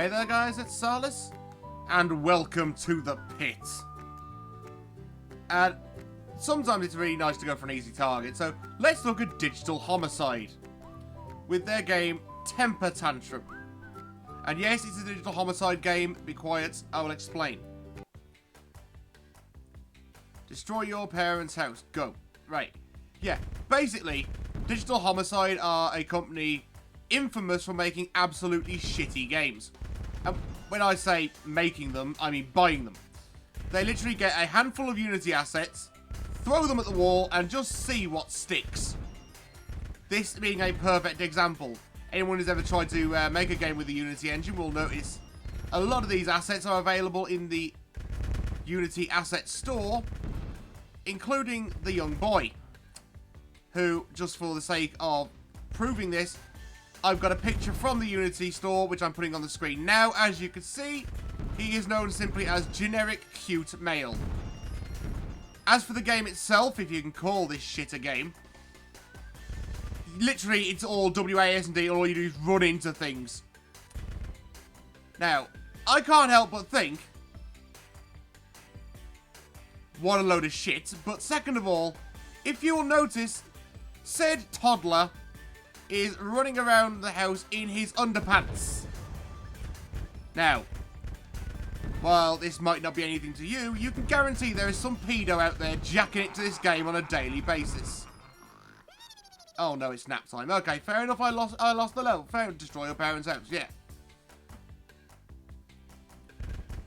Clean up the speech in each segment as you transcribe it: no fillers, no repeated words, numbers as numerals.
Hey there guys, it's Salis, and welcome to the pit. And sometimes it's really nice to go for an easy target, so let's look at Digital Homicide with their game Temper Tantrum. And yes, it's a Digital Homicide game, be quiet, I will explain. Destroy your parents' house, go. Right, yeah, basically, Digital Homicide are a company infamous for making absolutely shitty games. And when I say making them, I mean buying them. They literally get a handful of Unity assets, throw them at the wall, and just see what sticks. This being a perfect example. Anyone who's ever tried to make a game with the Unity engine will notice a lot of these assets are available in the Unity Asset Store, including the young boy, who, just for the sake of proving this, I've got a picture from the Unity store, which I'm putting on the screen now. As you can see, he is known simply as Generic Cute Male. As for the game itself, if you can call this shit a game, literally it's all WASD, all you do is run into things. Now, I can't help but think, what a load of shit, but second of all, if you'll notice, said toddler is running around the house in his underpants. Now, while this might not be anything to you, you can guarantee there is some pedo out there jacking it to this game on a daily basis. Oh no, it's nap time. Okay, fair enough, I lost the level. Fair enough, destroy your parents' house, yeah.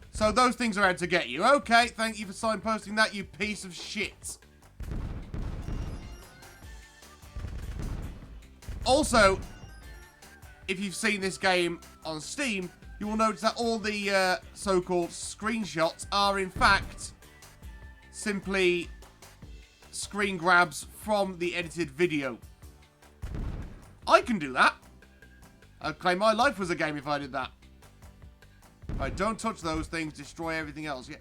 So those things are out to get you. Okay, thank you for signposting that, you piece of shit. Also, if you've seen this game on Steam, you will notice that all the so-called screenshots are in fact simply screen grabs from the edited video. I can do that. I'd claim my life was a game if I did that. Right, don't touch those things, destroy everything else. Yeah.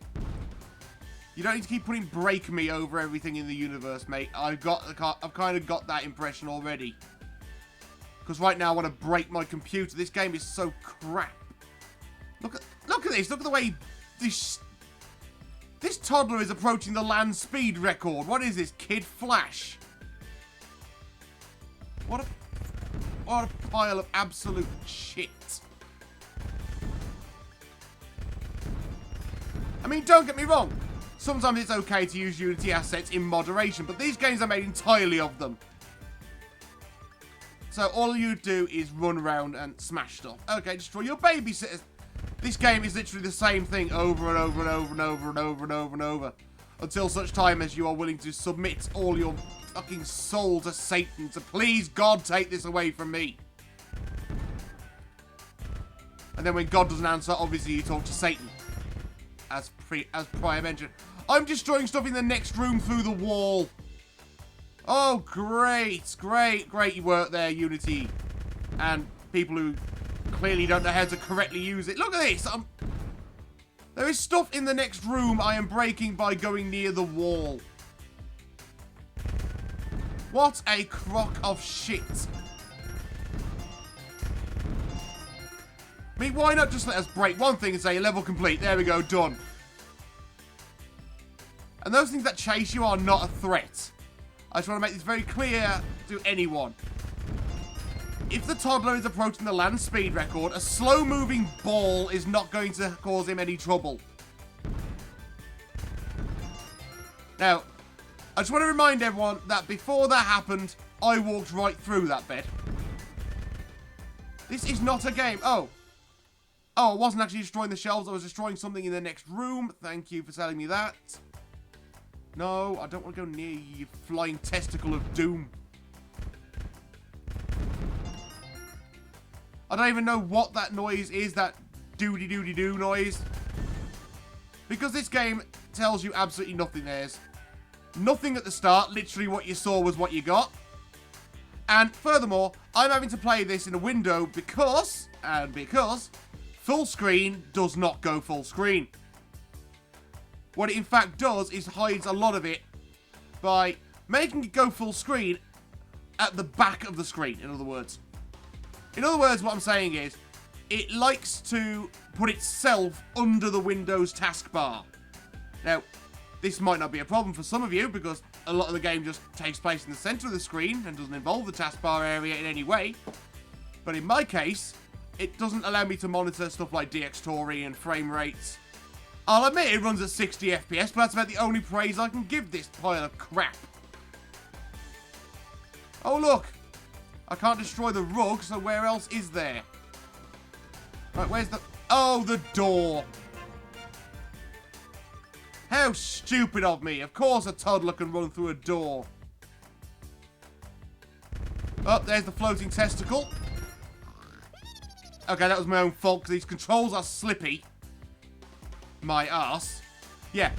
You don't need to keep putting break me over everything in the universe, mate. I've kind of got that impression already. Because right now I want to break my computer. This game is so crap. Look at this. Look at the way this toddler is approaching the land speed record. What is this, Kid Flash? What a pile of absolute shit. I mean, don't get me wrong. Sometimes it's okay to use Unity assets in moderation, but these games are made entirely of them. So all you do is run around and smash stuff. Okay, destroy your babysitters. This game is literally the same thing over and over and over and over and over and over and over. Until such time as you are willing to submit all your fucking soul to Satan. To please, God, take this away from me. And then when God doesn't answer, obviously you talk to Satan. As prior mentioned. I'm destroying stuff in the next room through the wall. Oh, great, great, great work there, Unity. And people who clearly don't know how to correctly use it. Look at this. There is stuff in the next room I am breaking by going near the wall. What a crock of shit. I mean, why not just let us break one thing and say, level complete. There we go, done. And those things that chase you are not a threat. I just want to make this very clear to anyone. If the toddler is approaching the land speed record, a slow-moving ball is not going to cause him any trouble. Now, I just want to remind everyone that before that happened, I walked right through that bed. This is not a game. Oh, I wasn't actually destroying the shelves. I was destroying something in the next room. Thank you for telling me that. No, I don't want to go near you, flying testicle of doom. I don't even know what that noise is, that doody-doody-doo noise. Because this game tells you absolutely nothing. There's nothing at the start. Literally what you saw was what you got. And furthermore, I'm having to play this in a window because full screen does not go full screen. What it in fact does is hides a lot of it by making it go full screen at the back of the screen, in other words. In other words, what I'm saying is, it likes to put itself under the Windows taskbar. Now, this might not be a problem for some of you because a lot of the game just takes place in the center of the screen and doesn't involve the taskbar area in any way. But in my case, it doesn't allow me to monitor stuff like DxTory and frame rates. I'll admit it runs at 60 FPS, but that's about the only praise I can give this pile of crap. Oh look! I can't destroy the rug, so where else is there? Right, where's the... Oh, the door! How stupid of me. Of course a toddler can run through a door. Oh, there's the floating testicle. Okay, that was my own fault because these controls are slippy. My arse. Yeah.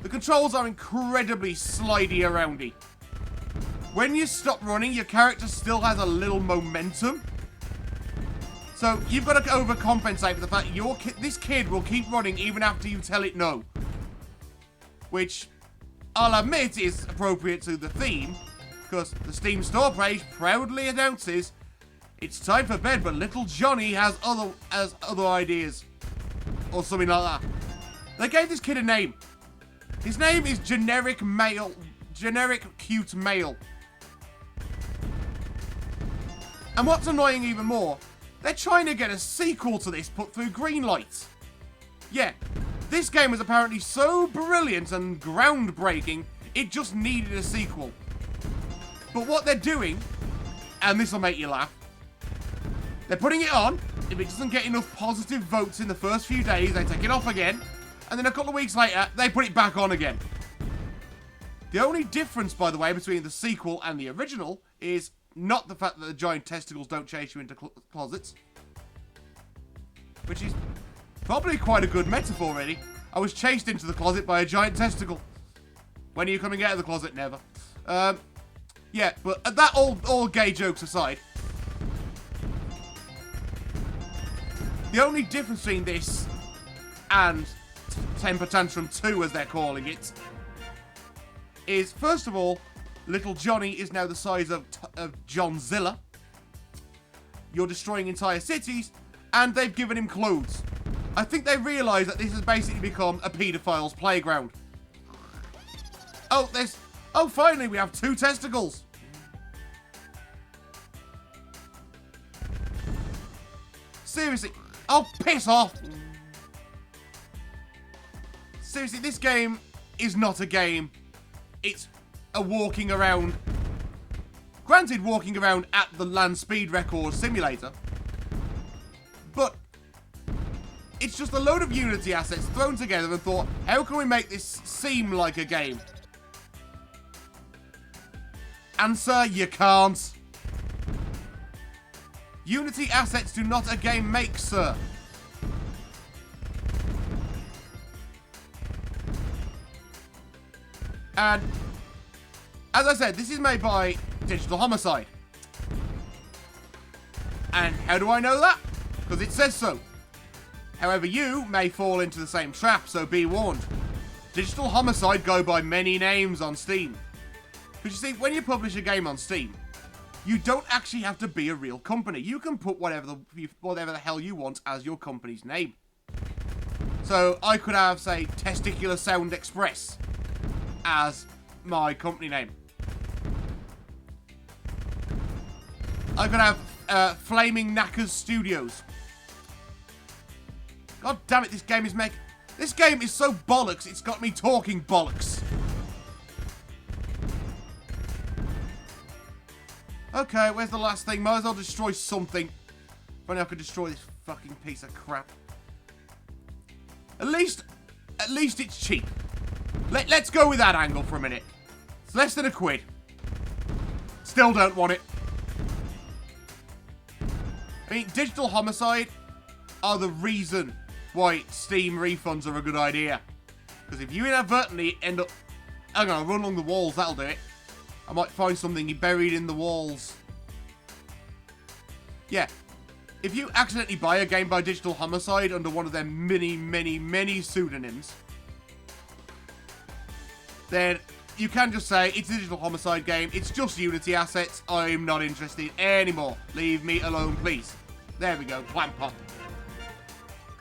The controls are incredibly slidey aroundy. When you stop running, your character still has a little momentum. So you've got to overcompensate for the fact that this kid will keep running even after you tell it no. Which, I'll admit, is appropriate to the theme, because the Steam store page proudly announces it's time for bed, but little Johnny has other ideas. Or something like that. They gave this kid a name. His name is Generic Cute Male. And what's annoying even more, they're trying to get a sequel to this put through greenlight. Yeah, this game was apparently so brilliant and groundbreaking, it just needed a sequel. But what they're doing, and this will make you laugh, they're putting it on. If it doesn't get enough positive votes in the first few days, they take it off again. And then a couple of weeks later, they put it back on again. The only difference, by the way, between the sequel and the original is not the fact that the giant testicles don't chase you into closets. Which is probably quite a good metaphor, really. I was chased into the closet by a giant testicle. When are you coming out of the closet? Never. Yeah, but that all gay jokes aside, the only difference between this and Temper Tantrum 2, as they're calling it, is, first of all, little Johnny is now the size of Johnzilla. You're destroying entire cities, and they've given him clothes. I think they realise that this has basically become a paedophile's playground. Oh, finally, we have 2 testicles. Seriously. Oh, piss off. Seriously, this game is not a game. It's a walking around. Granted, walking around at the land speed record simulator. But it's just a load of Unity assets thrown together and thought, how can we make this seem like a game? Answer, you can't. Unity assets do not a game make, sir. And, as I said, this is made by Digital Homicide. And how do I know that? Because it says so. However, you may fall into the same trap, so be warned. Digital Homicide go by many names on Steam. Because you see, when you publish a game on Steam, you don't actually have to be a real company. You can put whatever the hell you want as your company's name. So, I could have, say, Testicular Sound Express as my company name. I could have Flaming Knackers Studios. God damn it, this game is so bollocks, it's got me talking bollocks. Okay, where's the last thing? Might as well destroy something. If only I could destroy this fucking piece of crap. At least it's cheap. Let's go with that angle for a minute. It's less than £1. Still don't want it. I mean, Digital Homicide are the reason why Steam refunds are a good idea. Because if you inadvertently end up... I'm going to run along the walls, that'll do it. I might find something buried in the walls. Yeah. If you accidentally buy a game by Digital Homicide under one of their many pseudonyms, then you can just say, it's a Digital Homicide game, it's just Unity assets, I'm not interested anymore. Leave me alone, please. There we go, wham pop.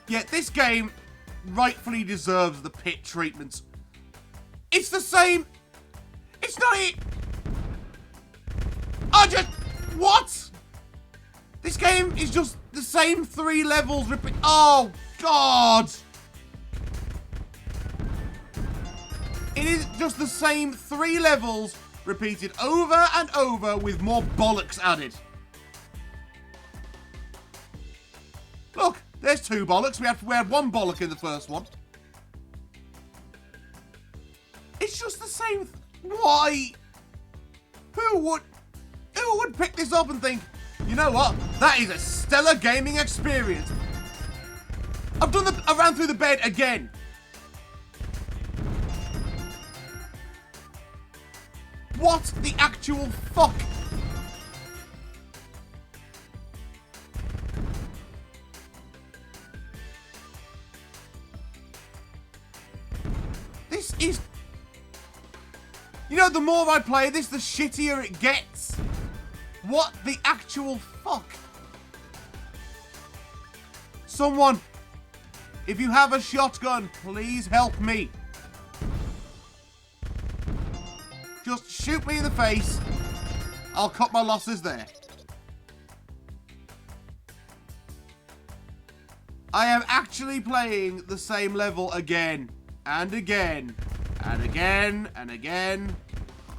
Yet this game rightfully deserves the pit treatment. It's the same. It's not it. What? This game is just the same 3 levels repeat. Oh, God. It is just the same 3 levels repeated over and over with more bollocks added. Look, there's 2 bollocks. We had 1 bollock in the first one. It's just the same. Why? Who would pick this up and think, you know what? That is a stellar gaming experience. I ran through the bed again. What the actual fuck? This is... You know, the more I play this, the shittier it gets. What the actual fuck? Someone, if you have a shotgun, please help me. Just shoot me in the face. I'll cut my losses there. I am actually playing the same level again and again and again and again.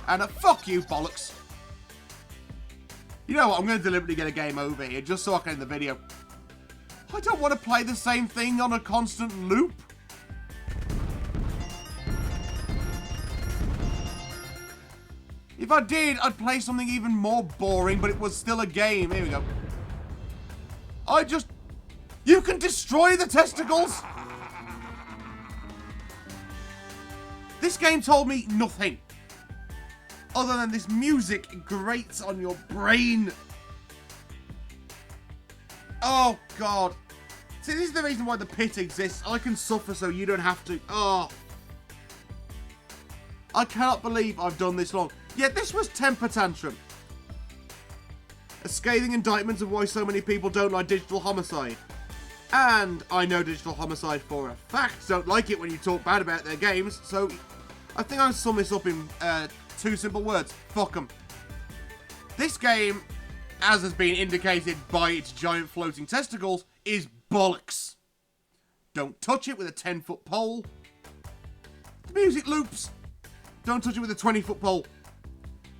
And fuck you, bollocks. You know what? I'm going to deliberately get a game over here just so I can end the video. I don't want to play the same thing on a constant loop. If I did, I'd play something even more boring, but it was still a game. Here we go. You can destroy the testicles? This game told me nothing. Other than this music grates on your brain. Oh, God. See, this is the reason why the pit exists. I can suffer so you don't have to. Oh. I cannot believe I've done this long. Yet this was Temper Tantrum. A scathing indictment of why so many people don't like Digital Homicide. And I know Digital Homicide for a fact don't like it when you talk bad about their games, so I think I'll sum this up in 2 simple words. Fuck them. This game, as has been indicated by its giant floating testicles, is bollocks. Don't touch it with a 10-foot pole. The music loops. Don't touch it with a 20-foot pole.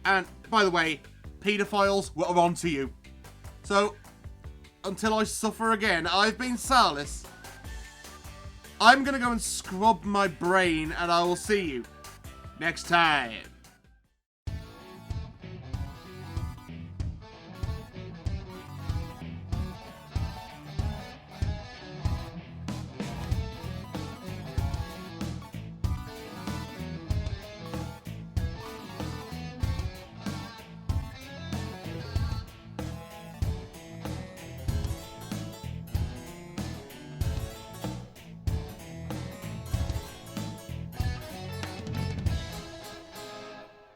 And, by the way, pedophiles were on to you. So, until I suffer again, I've been Salis. I'm going to go and scrub my brain, and I will see you next time.